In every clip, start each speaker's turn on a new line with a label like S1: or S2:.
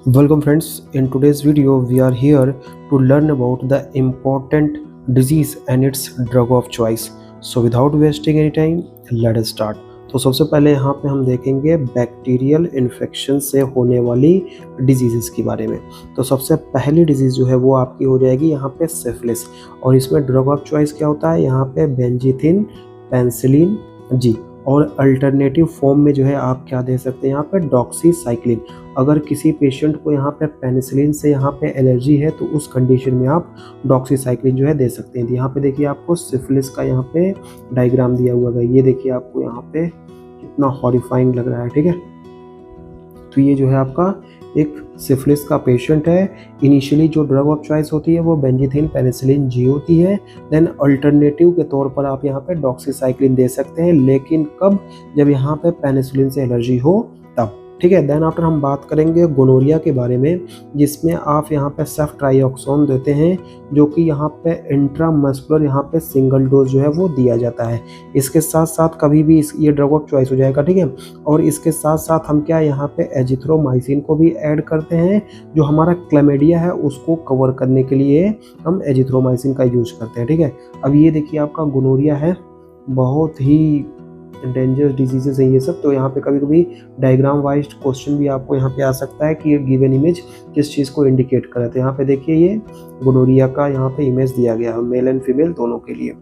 S1: Welcome friends, in today's video we are here to learn about the important disease and its drug of choice. So without wasting any time, let us start. तो सबसे पहले यहाँ पे हम देखेंगे bacterial infection से होने वाली डिजीज़ के बारे में। तो सबसे पहली डिजीज़ जो है वो आपकी हो जाएगी यहाँ पे सिफिलिस, और इसमें ड्रग ऑफ चॉइस क्या होता है यहाँ पे बेंजीथिन पेनिसिलिन जी, और अल्टरनेटिव फॉर्म में जो है आप क्या दे सकते हैं यहाँ पे डॉक्सीसाइक्लिन। अगर किसी पेशेंट को यहाँ पे पेनिसिलिन से यहाँ पे एलर्जी है तो उस कंडीशन में आप डॉक्सीसाइक्लिन जो है दे सकते हैं। यहाँ पे देखिए आपको सिफिलिस का यहाँ पे डायग्राम दिया हुआ है, ये देखिए आपको यहाँ पे कितना हॉरिफाइंग लग रहा है, ठीक है। तो ये जो है आपका एक सिफिलिस का पेशेंट है। इनिशियली जो ड्रग ऑफ चॉइस होती है वो बेंजीथिन पेनिसिलिन जी होती है। देन अल्टरनेटिव के तौर पर आप यहाँ पे डॉक्सीसाइक्लिन दे सकते हैं, लेकिन कब, जब यहाँ पे पेनिसिलिन से एलर्जी हो तब, ठीक है। देन आफ्टर हम बात करेंगे गोनोरिया के बारे में, जिसमें आप यहाँ पे सेफ्ट्राइऑक्सोन देते हैं, जो कि यहाँ पे इंट्रामस्कुलर यहाँ पे सिंगल डोज जो है वो दिया जाता है। इसके साथ साथ कभी भी ये ड्रग ऑफ चॉइस हो जाएगा, ठीक है। और इसके साथ साथ हम क्या यहाँ पे एजिथ्रोमाइसिन को भी ऐड करते हैं, जो हमारा क्लैमिडिया है उसको कवर करने के लिए हम एजिथ्रोमाइसिन का यूज करते हैं, ठीक है। अब ये देखिए आपका गोनोरिया है, बहुत ही डेंजरस डिजीजेस है ये सब। तो यहाँ पे कभी कभी डायग्राम वाइज क्वेश्चन भी आपको यहाँ पे आ सकता है कि ये गिवन इमेज किस चीज़ को इंडिकेट करे। तो यहाँ पे देखिए ये गोनोरिया का यहाँ पे इमेज दिया गया है, मेल एंड फीमेल दोनों के लिए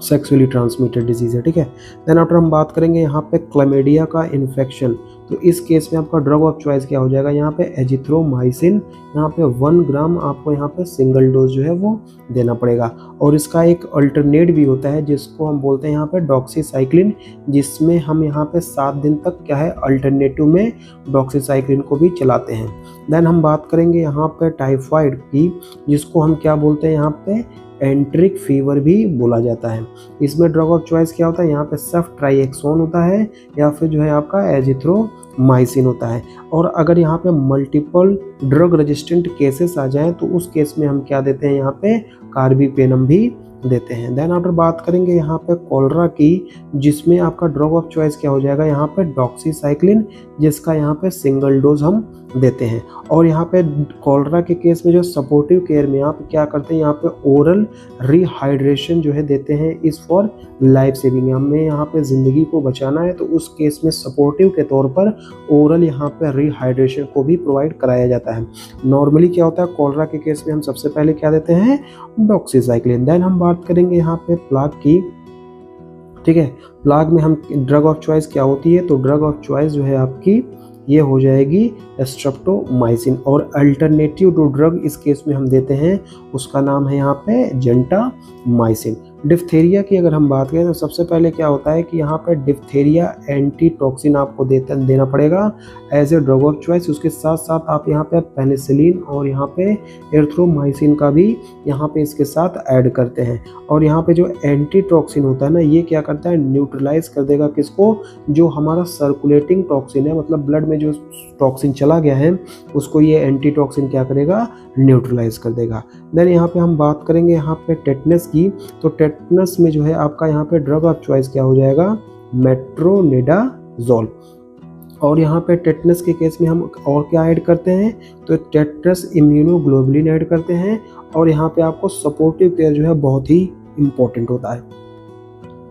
S1: सेक्सुअली ट्रांसमिटेड डिजीज है, ठीक है। देन आफ्टर हम बात करेंगे यहाँ पे क्लैमिडिया का इन्फेक्शन। तो इस केस में आपका ड्रग ऑफ चॉइस क्या हो जाएगा यहाँ पे एजिथ्रोमाइसिन, यहाँ पे 1 ग्राम आपको यहाँ पे सिंगल डोज जो है वो देना पड़ेगा। और इसका एक अल्टरनेट भी होता है जिसको हम बोलते हैं यहाँ पे डॉक्सीसाइक्लिन, जिसमें हम यहाँ पे 7 दिन तक क्या है अल्टरनेटिव में डॉक्सीसाइक्लिन को भी चलाते हैं। देन हम बात करेंगे यहाँ पे टाइफाइड की, जिसको हम क्या बोलते हैं यहाँ पे एंट्रिक फीवर भी बोला जाता है। इसमें ड्रग ऑफ चॉइस क्या होता है यहाँ पे सेफ्ट्राइएक्सोन होता है, या फिर जो है आपका एजिथ्रोमाइसिन होता है। और अगर यहाँ पे मल्टीपल ड्रग रेजिस्टेंट केसेस आ जाएं तो उस केस में हम क्या देते हैं यहाँ पे कार्बीपेनम भी देते हैं। देन आफ्टर बात करेंगे यहाँ पे कॉलरा की, जिसमें आपका ड्रग ऑफ चॉइस क्या हो जाएगा यहाँ पे डॉक्सीसाइक्लिन, जिसका यहाँ पे सिंगल डोज हम देते हैं। और यहाँ पे कॉलरा के केस में जो सपोर्टिव केयर में आप क्या करते हैं यहाँ पे ओरल रिहाइड्रेशन जो है देते हैं, इस फॉर लाइफ सेविंग। हमें यहाँ पे ज़िंदगी को बचाना है तो उस केस में सपोर्टिव के तौर पर ओरल यहाँ पे रिहाइड्रेशन को भी प्रोवाइड कराया जाता है। नॉर्मली क्या होता है कॉलरा के केस में हम सबसे पहले क्या देते हैं डॉक्सीसाइक्लिन। देन हम बात करेंगे यहाँ पे प्लाग की, ठीक है। प्लाग में हम ड्रग ऑफ चॉइस क्या होती है, तो ड्रग ऑफ चॉइस जो है आपकी ये हो जाएगी स्ट्रेप्टोमाइसिन। और अल्टरनेटिव जो ड्रग इस केस में हम देते हैं उसका नाम है यहाँ पे जेंटामाइसिन। डिप्थेरिया की अगर हम बात करें तो सबसे पहले क्या होता है कि यहाँ पे डिप्थेरिया एंटीटॉक्सिन आपको देना पड़ेगा as a drug of choice. उसके साथ साथ आप यहाँ पे पेनिसिलिन और यहाँ पे एरिथ्रोमाइसिन का भी यहाँ पे इसके साथ ऐड करते हैं। और यहाँ पे जो एंटीटॉक्सिन होता है ना, ये क्या करता है न्यूट्रलाइज कर देगा किसको, जो हमारा सर्कुलेटिंग टॉक्सिन है, मतलब ब्लड में जो टॉक्सिन चला गया है उसको ये एंटीटॉक्सिन क्या करेगा न्यूट्रलाइज कर देगा। देन यहाँ पे हम बात करेंगे यहाँ पे टेटनस की। तो टेटनस में जो है आपका यहाँ पे ड्रग ऑफ चॉइस क्या हो जाएगा मेट्रोनिडाजोल। और यहाँ पे टेटनस के केस में हम और क्या ऐड करते हैं, तो टेटनस इम्यूनोग्लोबुलिन ऐड करते हैं। और यहाँ पे आपको सपोर्टिव केयर जो है बहुत ही इंपॉर्टेंट होता है।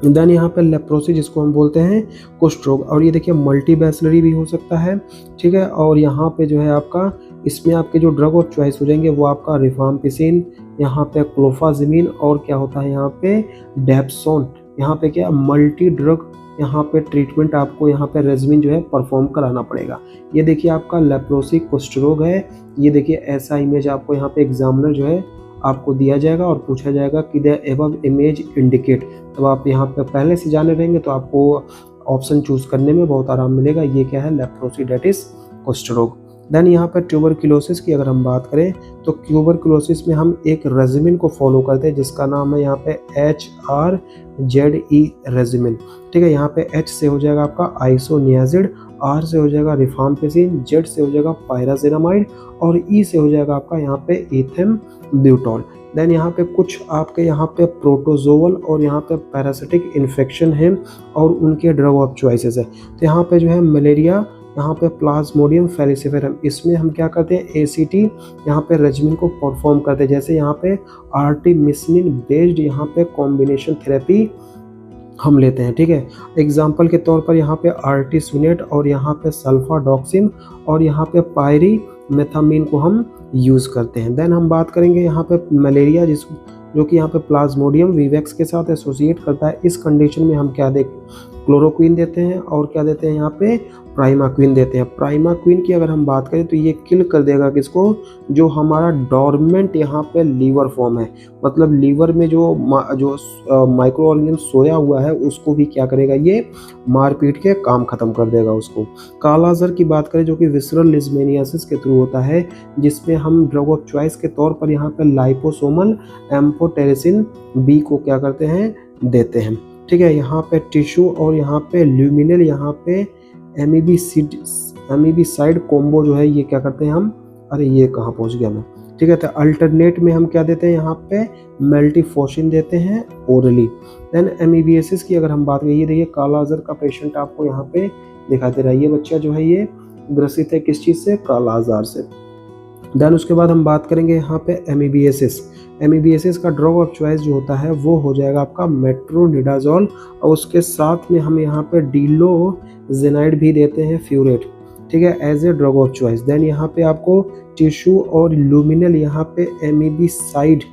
S1: देन यहाँ पे लेप्रोसी, जिसको हम बोलते हैं कुष्ठ रोग, और ये देखिए मल्टीबैसिलरी भी हो सकता है, ठीक है। और यहाँ पे जो है आपका इसमें आपके जो ड्रग ऑफ चॉइस हो जाएंगे वो आपका रिफाम्पिसिन, यहाँ पे क्लोफाजिमिन, और क्या होता है यहाँ पे डेप्सोन। यहाँ पे क्या मल्टी ड्रग यहाँ पे ट्रीटमेंट आपको यहाँ पे रेजिमिन जो है परफॉर्म कराना पड़ेगा। ये देखिए आपका लेप्रोसी कुष्ठ रोग है। ये देखिए ऐसा इमेज आपको यहाँ पे एग्जामिनर जो है आपको दिया जाएगा और पूछा जाएगा कि द एबव इमेज इंडिकेट। तब आप यहाँ पे पहले से जाने रहेंगे तो आपको ऑप्शन चूज करने में बहुत आराम मिलेगा। ये क्या है लेप्रोसी, डेट इज कुष्ठ रोग। देन यहाँ पर ट्यूबरक्लोसिस की अगर हम बात करें तो ट्यूबरक्लोसिस में हम एक रेजिमिन को फॉलो करते हैं जिसका नाम है यहाँ पे HRZE रेजिमिन, ठीक है। यहाँ पे H से हो जाएगा आपका आइसोनियाजिड, R से हो जाएगा रिफाम्पिसिन, Z से हो जाएगा पायराजिनामाइड, और E से हो जाएगा आपका यहाँ पे इथेम्ब्यूटॉल। देन यहाँ पे कुछ आपके यहाँ पे प्रोटोजोवल और यहाँ पे पैरासिटिक इन्फेक्शन है और उनके ड्रग ऑफ चॉइसेस है। तो यहाँ पे जो है मलेरिया यहाँ पे प्लाज्मोडियम फैलिसिफेरम, इसमें हम क्या करते हैं एसीटी यहाँ पे रेजिमेन को परफॉर्म करते हैं। जैसे यहाँ पे आर्टिमिसिनिन बेस्ड यहाँ पे कॉम्बिनेशन थेरेपी हम लेते हैं, ठीक है। एग्जाम्पल के तौर पर यहाँ पे आर्टिसुनेट और यहाँ पे सल्फाडॉक्सिन और यहाँ पे पायरीमेथामीन को हम यूज़ करते हैं। देन हम बात करेंगे यहाँ पे मलेरिया जो कि यहाँ पे प्लाज्मोडियम विवेक्स के साथ एसोसिएट करता है। इस कंडीशन में हम क्या क्लोरोक्विन देते हैं और क्या देते हैं यहाँ पे प्राइमाक्विन देते हैं। प्राइमाक्विन की अगर हम बात करें तो ये किल कर देगा किसको, जो हमारा डॉर्मेंट यहाँ पे लीवर फॉर्म है, मतलब लीवर में जो माइक्रो ऑर्गेनिज्म सोया हुआ है उसको भी क्या करेगा, ये मार पीट के काम खत्म कर देगा उसको। कालाजार की बात करें जो कि विसरल लिजमेनियासिस के थ्रू होता है, जिसमें हम ड्रग ऑफ चॉइस के तौर पर यहाँ पे लाइपोसोमल एम्फोटेरिसिन बी को क्या करते हैं, देते हैं, ठीक है। यहाँ पे टिश्यू और यहाँ पे ल्यूमिनल यहाँ पे एमिबीसाइड कॉम्बो जो है ये क्या करते हैं हम, अरे ये कहाँ पहुँच गया मैं, ठीक है। तो अल्टरनेट में हम क्या देते हैं, यहाँ पे मेल्टीफोशिन देते हैं ओरली। देन एमीबियासिस की अगर हम बात करें, ये देखिए कालाजार का पेशेंट आपको यहाँ पे दिखाई दे रहा है, ये बच्चा जो है ये ग्रसित है किस चीज़ से, कालाजार से। देन उसके बाद हम बात करेंगे यहाँ पे एमीबियासिस का ड्रग ऑफ चॉइस जो होता है वो हो जाएगा आपका मेट्रोनिडाजोल, और उसके साथ में हम यहाँ पे डिलोजेनाइड भी देते हैं फ्यूरेट, ठीक है, as a drug of choice. Then यहाँ पे आपको टिश्यू और लुमिनल यहाँ पे एमिबिसाइड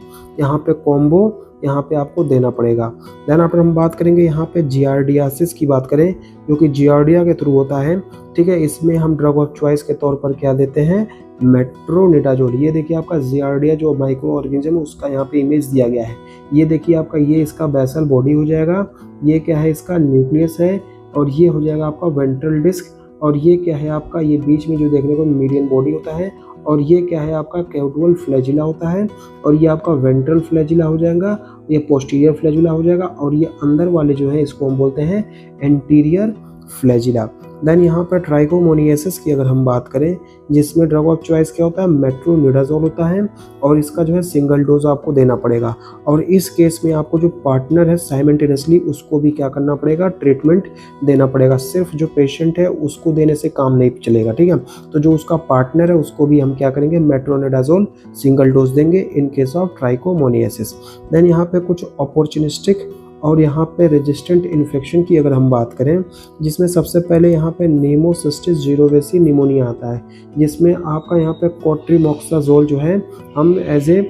S1: यहाँ पे कॉम्बो यहाँ पे आपको देना पड़ेगा। देन आप हम बात करेंगे यहाँ पे जियार्डियासिस की बात करें जो कि जियार्डिया के थ्रू होता है, ठीक है। इसमें हम ड्रग ऑफ चॉइस के तौर पर क्या देते हैं, मेट्रोनिडाजोल। ये देखिए आपका जियार्डिया जो माइक्रो ऑर्गेनिज्म है उसका यहाँ पे इमेज दिया गया है। ये देखिए आपका ये इसका बेसल बॉडी हो जाएगा, ये क्या है इसका न्यूक्लियस है, और ये हो जाएगा आपका वेंट्रल डिस्क, और ये क्या है आपका ये बीच में जो देखने को मीडियन बॉडी होता है, और ये क्या है आपका कैउटुअल फ्लैजिला होता है, और ये आपका वेंट्रल फ्लैजिला हो जाएगा, ये पोस्टीरियर फ्लैजिला हो जाएगा, और ये अंदर वाले जो है इसको हम बोलते हैं एंटीरियर फ्लैजिला। देन यहाँ पर ट्राइकोमोनियासिस की अगर हम बात करें, जिसमें ड्रग ऑफ चॉइस क्या होता है, मेट्रोनिडाजोल होता है, और इसका जो है सिंगल डोज आपको देना पड़ेगा। और इस केस में आपको जो पार्टनर है साइमल्टेनियसली उसको भी क्या करना पड़ेगा, ट्रीटमेंट देना पड़ेगा। सिर्फ जो पेशेंट है उसको देने से काम नहीं चलेगा, ठीक है। तो जो उसका पार्टनर है उसको भी हम क्या करेंगे, मेट्रोनिडाजोल सिंगल डोज देंगे in case of trichomoniasis. Then यहाँ पे कुछ अपॉर्चुनिस्टिक और यहाँ पे रेजिस्टेंट इन्फेक्शन की अगर हम बात करें, जिसमें सबसे पहले यहाँ पे नेमोसिस्टिस जीरोवेसी निमोनिया आता है, जिसमें आपका यहाँ पे कोट्रीमोक्साजोल जो है हम as a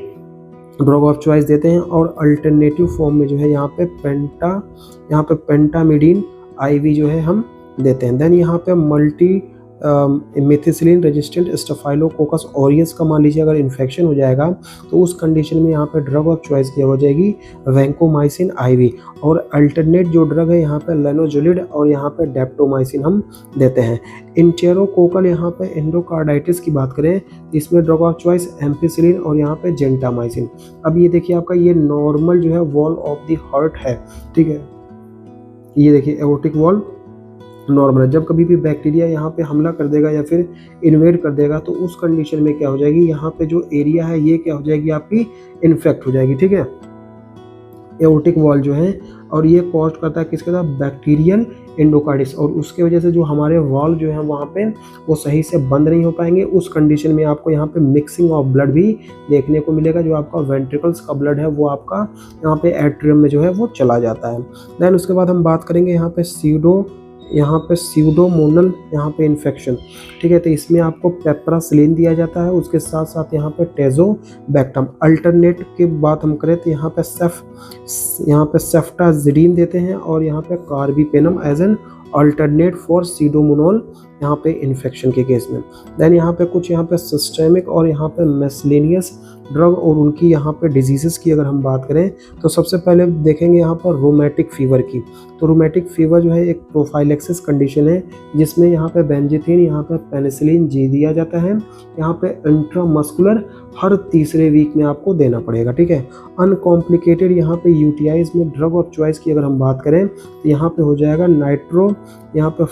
S1: drug of choice देते हैं, और अल्टरनेटिव फॉर्म में जो है यहाँ पे पेंटामिडीन आईवी जो है हम देते हैं। देन यहाँ पे multi methicillin resistant staphylococcus aureus का मान लीजिए अगर इन्फेक्शन हो जाएगा तो उस कंडीशन में यहाँ पे ड्रग ऑफ चॉइस की हो जाएगी वैंकोमाइसिन आईवी, और अल्टरनेट जो ड्रग है यहाँ पे लेनोजुलिड और यहाँ पे डेप्टोमाइसिन हम देते हैं। इंटेरोकोकल यहाँ पे एंडोकार्डाइटिस की बात करें, इसमें ड्रग ऑफ चॉइस एम्पिसिलिन और यहाँ पे जेंटामाइसिन। अब ये देखिए आपका ये नॉर्मल जो है वॉल ऑफ द हार्ट है, ठीक है, ये देखिए एओर्टिक वॉल नॉर्मल है। जब कभी भी बैक्टीरिया यहाँ पे हमला कर देगा या फिर इन्वेड कर देगा तो उस कंडीशन में क्या हो जाएगी, यहाँ पे जो एरिया है ये क्या हो जाएगी, आपकी इन्फेक्ट हो जाएगी, ठीक है, एओर्टिक वॉल जो है। और ये कॉज करता है किसके साथ, बैक्टीरियल एंडोकार्डिस, और उसके वजह से जो हमारे वॉल जो है वहाँ पे वो सही से बंद नहीं हो पाएंगे। उस कंडीशन में आपको यहाँ पे मिक्सिंग ऑफ ब्लड भी देखने को मिलेगा, जो आपका वेंट्रिकल्स का ब्लड है वो आपका यहाँ पे एट्रियम में जो है वो चला जाता है। देन उसके बाद हम बात करेंगे यहाँ पे स्यूडोमोनल यहाँ पे इन्फेक्शन, ठीक है। तो इसमें आपको पेप्रासिलिन दिया जाता है, उसके साथ साथ यहाँ पे टेजोबैक्टम। अल्टरनेट की बात हम करें तो यहाँ पे सेफ्टाजिडीन देते हैं, और यहाँ पे कार्बिपेनम एज एन अल्टरनेट फॉर सीडोमोनल यहाँ पे इन्फेक्शन के केस में। देन यहाँ पे कुछ यहाँ पे सिस्टेमिक और यहाँ पे मेसलेनियस ड्रग और उनकी यहाँ पे डिजीज़ेस की अगर हम बात करें तो सबसे पहले देखेंगे यहाँ पर रोमैटिक फीवर की। तो रोमैटिक फीवर जो है एक प्रोफाइलेक्सिस कंडीशन है, जिसमें यहाँ पे बेंजीथिन यहाँ पे पेनिसिलिन जी दिया जाता है, यहाँ पे इंट्रामस्कुलर हर तीसरे वीक में आपको देना पड़ेगा, ठीक है। अनकॉम्प्लिकेटेड यहाँ पे यूटीआईज में ड्रग ऑफ चॉइस की अगर हम बात करें तो यहाँ पे हो जाएगा नाइट्रो यहाँ पे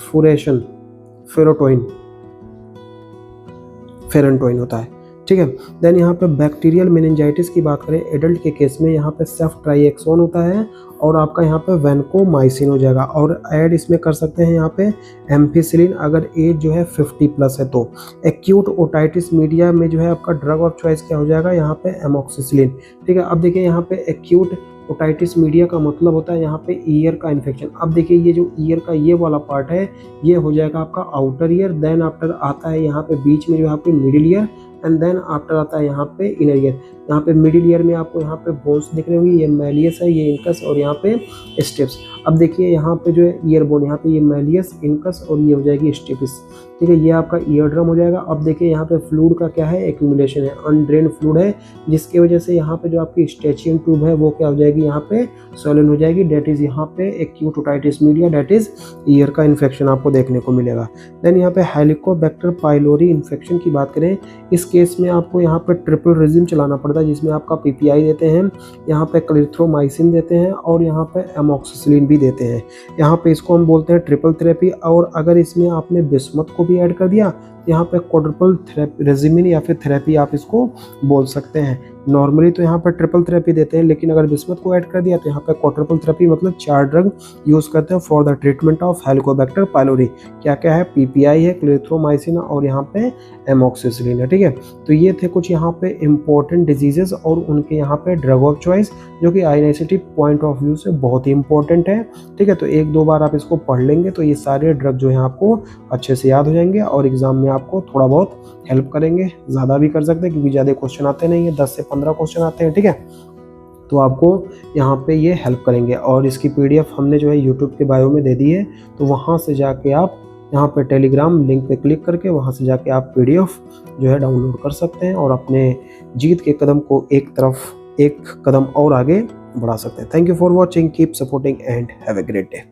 S1: फेरेंटोइन होता है, ठीक है। देन यहाँ पे बैक्टीरियल मेनिंजाइटिस की बात करें एडल्ट के केस में यहाँ पे सेफ्ट्राइएक्सोन होता है और आपका यहाँ पे वैनकोमाइसिन हो जाएगा, और ऐड इसमें कर सकते हैं यहाँ पे एम्फिसिलिन अगर एज जो है 50 प्लस है तो। एक्यूट ओटाइटिस मीडिया में जो है आपका ड्रग ऑफ चॉइस क्या हो जाएगा यहाँ पे एमोक्सिसिलिन। ठीक है। अब देखिए यहाँ पे एक्यूट ओटाइटिस मीडिया का मतलब होता है यहाँ पे ईयर का इन्फेक्शन। अब देखिए ये जो ईयर का ये वाला पार्ट है ये हो जाएगा आपका आउटर ईयर, देन आफ्टर आता है यहाँ पे बीच में जो है आपके middle ear, and then after आता है यहाँ पे इनर ईयर। यहाँ पे मिडिल ईयर में आपको यहाँ पे बोन्स दिख रहे होंगे, ये मैलियस है, ये इनकस और यहाँ पे स्टेप्स। अब देखिए यहाँ पे जो है ईयर बोन, यहाँ पे ये मैलियस, इनकस और ये हो जाएगी स्टेपिस। ठीक है, ये आपका ईयर ड्रम हो जाएगा। अब देखिए यहाँ पे फ्लूइड का क्या है, एक्यूमुलेशन है, अनड्रेन फ्लूइड है, जिसकी वजह से यहाँ पे जो आपकी स्टेचियन ट्यूब है वो क्या हो जाएगी, यहाँ पे स्वोलन हो जाएगी। डेट इज यहाँ पे acute otitis media, that is ear का इन्फेक्शन आपको देखने को मिलेगा। देन यहाँ पे हेलिकोबैक्टर पाइलोरी इन्फेक्शन की बात करें, इस केस में आपको यहाँ पे ट्रिपल रेजिम चलाना पड़ता है, जिसमें आपका पीपीआई देते हैं, यहाँ पे क्लिथ्रोमाइसिन देते हैं और यहाँ पे एमोक्सिसिलिन भी देते हैं। यहाँ पे इसको हम बोलते हैं ट्रिपल थेरेपी। और अगर इसमें आपने बिस्मथ को भी ऐड कर दिया, यहाँ पे क्वाड्रुपल रेजिमिन या फिर थेरेपी आप इसको बोल सकते हैं। नॉर्मली तो यहाँ पर ट्रिपल थेरेपी देते हैं, लेकिन अगर बिस्मथ को ऐड कर दिया तो यहाँ पे क्वाड्रुपल थेरेपी मतलब 4 ड्रग यूज करते हैं for the treatment of Helicobacter pylori. क्या क्या है, पीपीआई है, क्लिथ्रोमाइसिन और यहाँ पे एमोक्सिसिलिन है। ठीक है, तो ये थे कुछ यहाँ पे इंपॉर्टेंट डिजीजेस और उनके यहाँ पे ड्रग ऑफ चॉइस, जो कि आईएनआईसीटी पॉइंट ऑफ व्यू से बहुत ही इंपॉर्टेंट है। ठीक है, तो 1-2 बार आप इसको पढ़ लेंगे तो ये सारे ड्रग जो है आपको अच्छे से याद हो जाएंगे और एग्जाम में आपको थोड़ा बहुत हेल्प करेंगे। ज़्यादा भी कर सकते हैं क्योंकि ज़्यादा क्वेश्चन आते नहीं है, 10 से 15 क्वेश्चन आते हैं। ठीक है, तो आपको यहाँ पे ये हेल्प करेंगे। और इसकी पीडीएफ हमने जो है यूट्यूब के बायो में दे दी है, तो वहाँ से जाके आप यहाँ पे टेलीग्राम लिंक पे क्लिक करके वहाँ से जाके आप पीडीएफ जो है डाउनलोड कर सकते हैं और अपने जीत के कदम को एक कदम और आगे बढ़ा सकते हैं। Thank you for watching, keep supporting and have a great day.